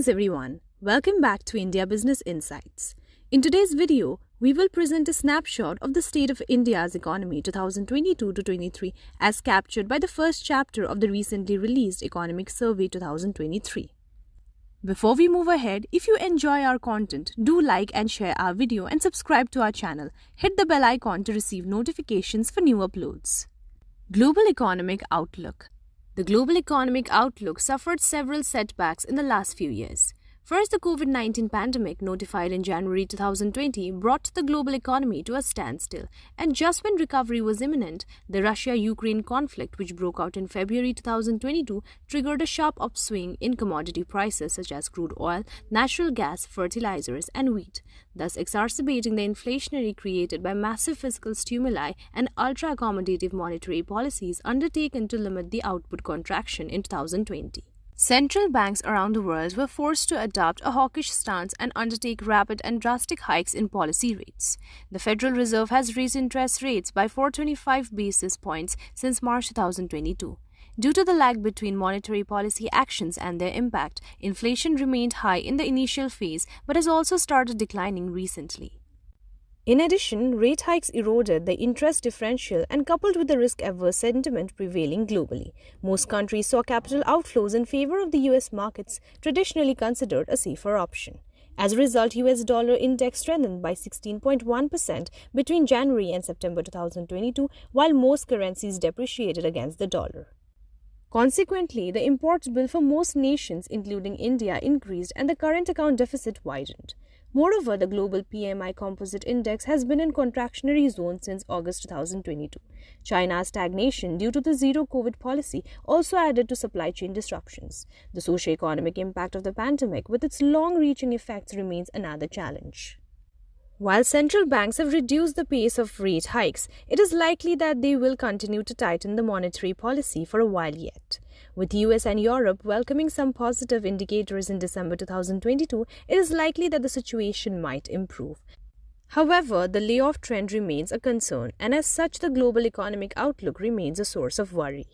Greetings everyone. Welcome back to India Business Insights. In today's video, we will present a snapshot of the state of India's economy 2022-23 as captured by the first chapter of the recently released Economic Survey 2023. Before we move ahead, if you enjoy our content, do like and share our video and subscribe to our channel. Hit the bell icon to receive notifications for new uploads. Global Economic Outlook. The global economic outlook suffered several setbacks in the last few years. First, the COVID-19 pandemic, notified in January 2020, brought the global economy to a standstill. And just when recovery was imminent, the Russia-Ukraine conflict, which broke out in February 2022, triggered a sharp upswing in commodity prices such as crude oil, natural gas, fertilizers, and wheat, thus exacerbating the inflationary created by massive fiscal stimuli and ultra-accommodative monetary policies undertaken to limit the output contraction in 2020. Central banks around the world were forced to adopt a hawkish stance and undertake rapid and drastic hikes in policy rates. The Federal Reserve has raised interest rates by 425 basis points since March 2022. Due to the lag between monetary policy actions and their impact, inflation remained high in the initial phase but has also started declining recently. In addition, rate hikes eroded the interest differential and coupled with the risk-averse sentiment prevailing globally, most countries saw capital outflows in favor of the US markets, traditionally considered a safer option. As a result, US dollar index strengthened by 16.1% between January and September 2022, while most currencies depreciated against the dollar. Consequently, the import bill for most nations, including India, increased and the current account deficit widened. Moreover, the global PMI composite index has been in contractionary zone since August 2022. China's stagnation due to the zero-COVID policy also added to supply chain disruptions. The socio-economic impact of the pandemic with its long-reaching effects remains another challenge. While central banks have reduced the pace of rate hikes, it is likely that they will continue to tighten the monetary policy for a while yet. With US and Europe welcoming some positive indicators in December 2022, it is likely that the situation might improve. However, the layoff trend remains a concern, and as such, the global economic outlook remains a source of worry.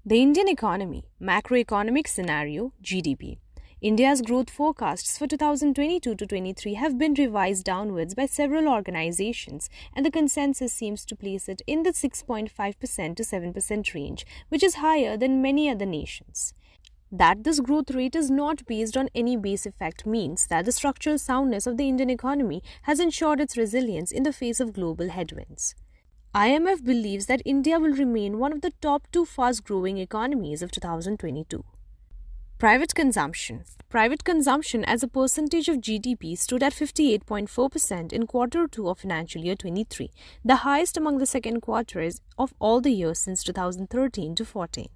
The Indian economy, macroeconomic scenario, GDP. India's growth forecasts for 2022-23 have been revised downwards by several organizations, and the consensus seems to place it in the 6.5% to 7% range, which is higher than many other nations. That this growth rate is not based on any base effect means that the structural soundness of the Indian economy has ensured its resilience in the face of global headwinds. IMF believes that India will remain one of the top two fast-growing economies of 2022. Private consumption. Private consumption as a percentage of GDP stood at 58.4% in Q2 of financial year 23, the highest among the second quarters of all the years since 2013-14.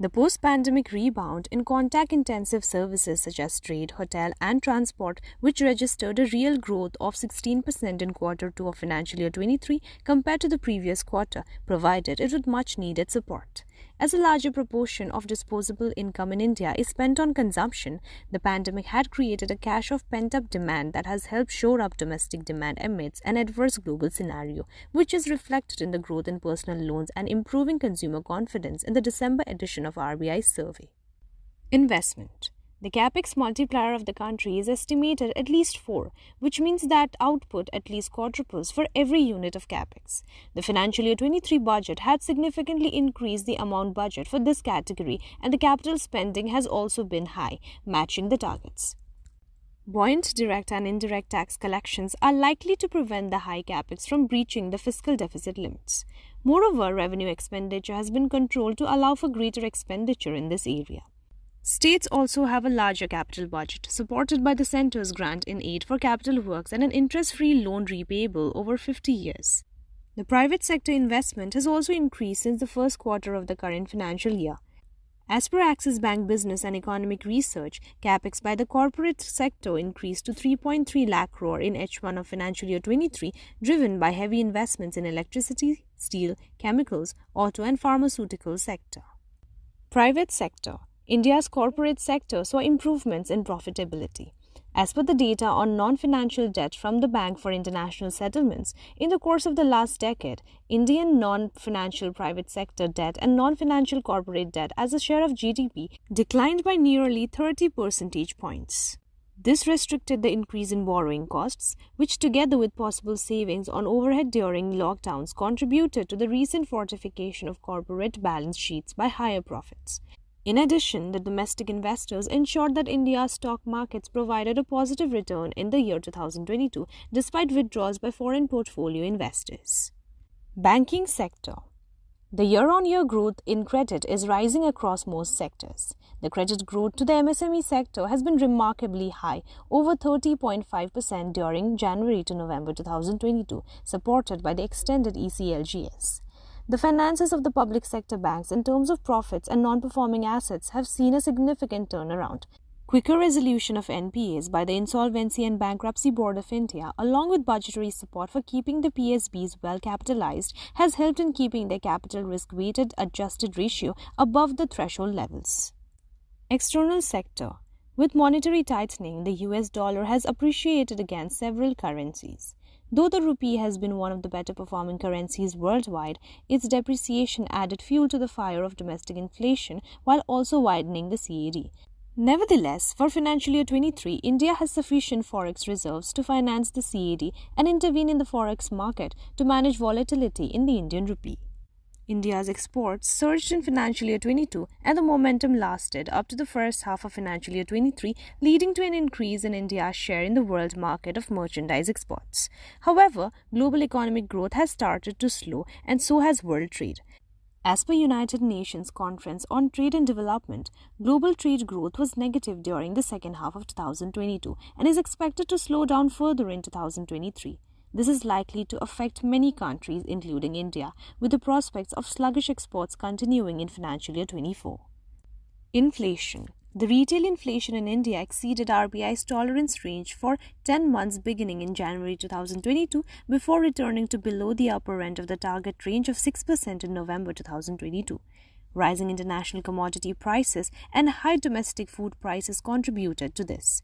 The post-pandemic rebound in contact-intensive services such as trade, hotel and transport, which registered a real growth of 16% in Q2 of financial year 23 compared to the previous quarter, provided it with much-needed support. As a larger proportion of disposable income in India is spent on consumption, the pandemic had created a cache of pent-up demand that has helped shore up domestic demand amidst an adverse global scenario, which is reflected in the growth in personal loans and improving consumer confidence in the December edition of RBI's survey. Investment. The capex multiplier of the country is estimated at least 4, which means that output at least quadruples for every unit of capex. The financial year 23 budget had significantly increased the amount budget for this category, and the capital spending has also been high, matching the targets. Buoyant direct and indirect tax collections are likely to prevent the high capex from breaching the fiscal deficit limits. Moreover, revenue expenditure has been controlled to allow for greater expenditure in this area. States also have a larger capital budget, supported by the centre's grant in aid for capital works and an interest-free loan repayable over 50 years. The private sector investment has also increased since the first quarter of the current financial year. As per Axis Bank Business and Economic Research, capex by the corporate sector increased to 3.3 lakh crore in H1 of financial year 23, driven by heavy investments in electricity, steel, chemicals, auto and pharmaceutical sector. Private sector. India's corporate sector saw improvements in profitability. As per the data on non-financial debt from the Bank for International Settlements, in the course of the last decade, Indian non-financial private sector debt and non-financial corporate debt as a share of GDP declined by nearly 30 percentage points. This restricted the increase in borrowing costs, which together with possible savings on overhead during lockdowns contributed to the recent fortification of corporate balance sheets by higher profits. In addition, the domestic investors ensured that India's stock markets provided a positive return in the year 2022 despite withdrawals by foreign portfolio investors. Banking sector. The year-on-year growth in credit is rising across most sectors. The credit growth to the MSME sector has been remarkably high, over 30.5% during January to November 2022, supported by the extended ECLGS. The finances of the public sector banks in terms of profits and non-performing assets have seen a significant turnaround. Quicker resolution of NPAs by the Insolvency and Bankruptcy Board of India, along with budgetary support for keeping the PSBs well capitalized, has helped in keeping their capital risk-weighted adjusted ratio above the threshold levels. External sector. With monetary tightening, the US dollar has appreciated against several currencies. Though the rupee has been one of the better performing currencies worldwide, its depreciation added fuel to the fire of domestic inflation while also widening the CAD. Nevertheless, for financial year 23, India has sufficient forex reserves to finance the CAD and intervene in the forex market to manage volatility in the Indian rupee. India's exports surged in financial year 22 and the momentum lasted up to the first half of financial year 23, leading to an increase in India's share in the world market of merchandise exports. However, global economic growth has started to slow and so has world trade. As per United Nations Conference on Trade and Development, global trade growth was negative during the second half of 2022 and is expected to slow down further in 2023. This is likely to affect many countries, including India, with the prospects of sluggish exports continuing in financial year 24. Inflation. The retail inflation in India exceeded RBI's tolerance range for 10 months beginning in January 2022 before returning to below the upper end of the target range of 6% in November 2022. Rising international commodity prices and high domestic food prices contributed to this.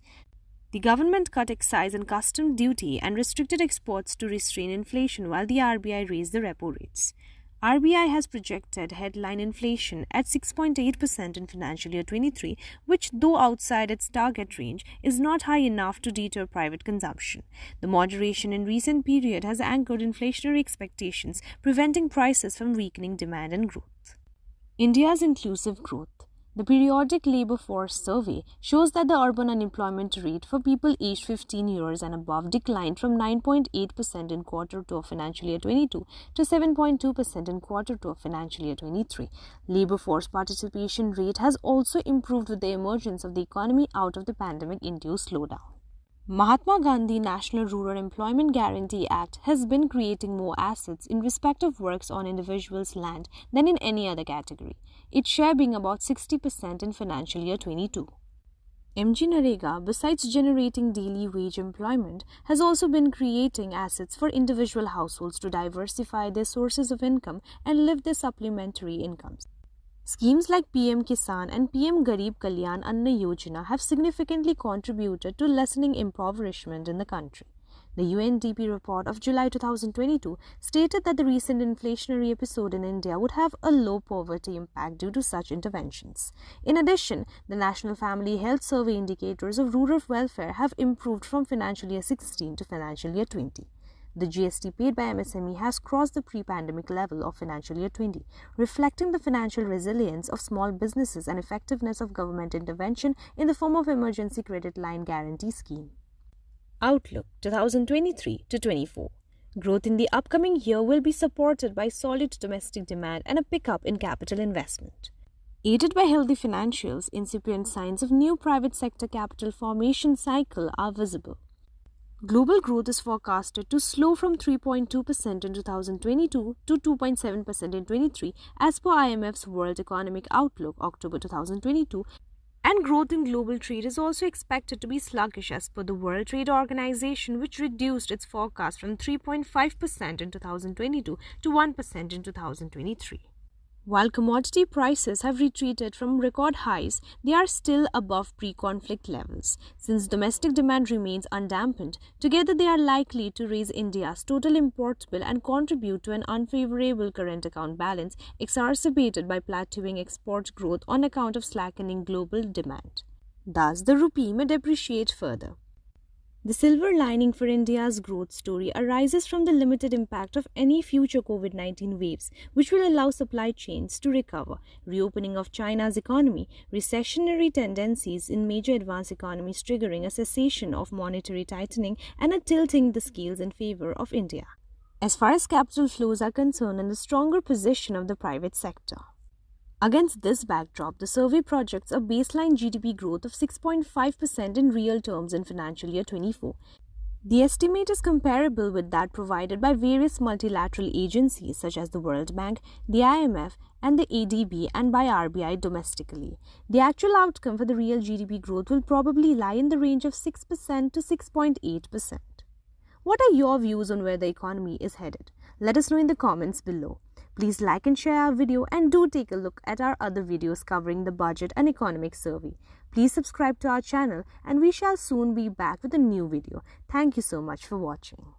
The government cut excise and custom duty and restricted exports to restrain inflation while the RBI raised the repo rates. RBI has projected headline inflation at 6.8% in financial year 23, which, though outside its target range, is not high enough to deter private consumption. The moderation in recent period has anchored inflationary expectations, preventing prices from weakening demand and growth. India's inclusive growth. The periodic labor force survey shows that the urban unemployment rate for people aged 15 years and above declined from 9.8% in quarter 2 of financial year 22 to 7.2% in quarter 2 of financial year 23. Labor force participation rate has also improved with the emergence of the economy out of the pandemic-induced slowdown. Mahatma Gandhi National Rural Employment Guarantee Act has been creating more assets in respect of works on individuals' land than in any other category, its share being about 60% in financial year 22. MG besides generating daily wage employment, has also been creating assets for individual households to diversify their sources of income and lift their supplementary incomes. Schemes like PM Kisan and PM Garib Kalyan Anna Yojana have significantly contributed to lessening impoverishment in the country. The UNDP report of July 2022 stated that the recent inflationary episode in India would have a low poverty impact due to such interventions. In addition, the National Family Health Survey indicators of rural welfare have improved from financial year 16 to financial year 20. The GST paid by MSME has crossed the pre-pandemic level of financial year 20, reflecting the financial resilience of small businesses and effectiveness of government intervention in the form of emergency credit line guarantee scheme. Outlook 2023 to 24. Growth in the upcoming year will be supported by solid domestic demand and a pickup in capital investment. Aided by healthy financials, incipient signs of new private sector capital formation cycle are visible. Global growth is forecasted to slow from 3.2% in 2022 to 2.7% in 23 as per IMF's World Economic Outlook October 2022, and growth in global trade is also expected to be sluggish as per the World Trade Organization, which reduced its forecast from 3.5% in 2022 to 1% in 2023. While commodity prices have retreated from record highs, they are still above pre-conflict levels. Since domestic demand remains undampened, together they are likely to raise India's total import bill and contribute to an unfavorable current account balance exacerbated by plateauing export growth on account of slackening global demand. Thus, the rupee may depreciate further. The silver lining for India's growth story arises from the limited impact of any future COVID-19 waves, which will allow supply chains to recover, reopening of China's economy, recessionary tendencies in major advanced economies triggering a cessation of monetary tightening and a tilting the scales in favor of India. As far as capital flows are concerned, and the stronger position of the private sector. Against this backdrop, the survey projects a baseline GDP growth of 6.5% in real terms in financial year 24. The estimate is comparable with that provided by various multilateral agencies such as the World Bank, the IMF, and the ADB, and by RBI domestically. The actual outcome for the real GDP growth will probably lie in the range of 6% to 6.8%. What are your views on where the economy is headed? Let us know in the comments below. Please like and share our video, and do take a look at our other videos covering the budget and economic survey. Please subscribe to our channel, and we shall soon be back with a new video. Thank you so much for watching.